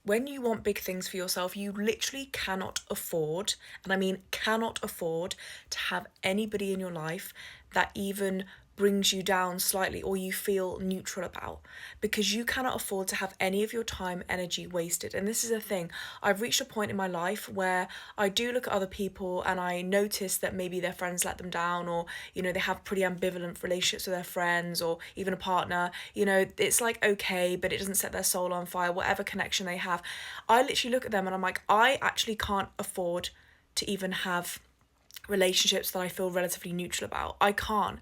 when you want big things for yourself, you literally cannot afford, and I mean cannot afford, to have anybody in your life that even brings you down slightly or you feel neutral about, because you cannot afford to have any of your time, energy wasted. And this is a thing. I've reached a point in my life where I do look at other people and I notice that maybe their friends let them down, or they have pretty ambivalent relationships with their friends or even a partner. It's like okay, but it doesn't set their soul on fire, whatever connection they have. I literally look at them and I'm like, I actually can't afford to even have relationships that I feel relatively neutral about. I can't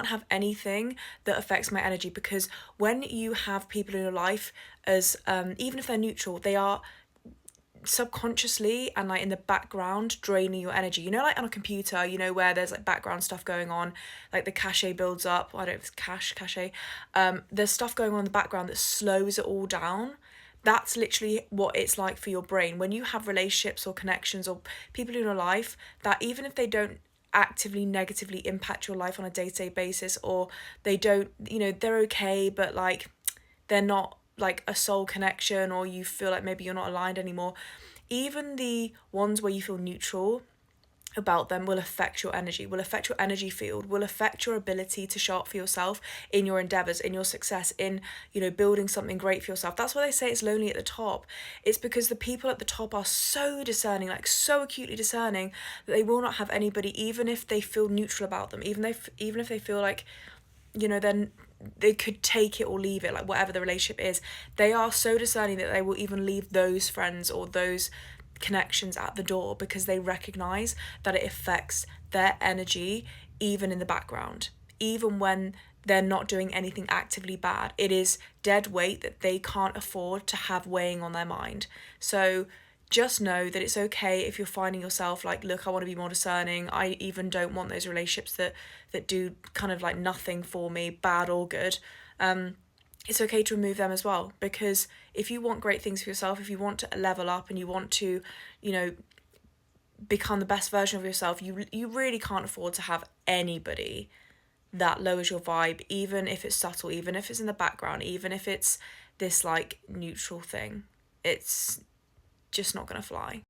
have anything that affects my energy, because when you have people in your life, as even if they're neutral, they are subconsciously and like in the background draining your energy. Like on a computer, where there's like background stuff going on, like the cache builds up. I don't know if it's cache. There's stuff going on in the background that slows it all down. That's literally what it's like for your brain when you have relationships or connections or people in your life that, even if they don't actively negatively impact your life on a day-to-day basis, or they don't, they're okay, but like they're not like a soul connection, or you feel like maybe you're not aligned anymore. Even the ones where you feel neutral about them will affect your energy, will affect your energy field, will affect your ability to show up for yourself in your endeavors, in your success, in, building something great for yourself. That's why they say it's lonely at the top. It's because the people at the top are so discerning, like so acutely discerning, that they will not have anybody, even if they feel neutral about them, even if they feel like, then they could take it or leave it, like whatever the relationship is. They are so discerning that they will even leave those friends or those connections at the door, because they recognize that it affects their energy, even in the background, even when they're not doing anything actively bad. It is dead weight that they can't afford to have weighing on their mind. So just know that it's okay if you're finding yourself like, look, I want to be more discerning. I even don't want those relationships that do kind of like nothing for me, bad or good. It's okay to remove them as well, because if you want great things for yourself, if you want to level up and you want to, you know, become the best version of yourself, you really can't afford to have anybody that lowers your vibe, even if it's subtle, even if it's in the background, even if it's this like neutral thing. It's just not gonna fly.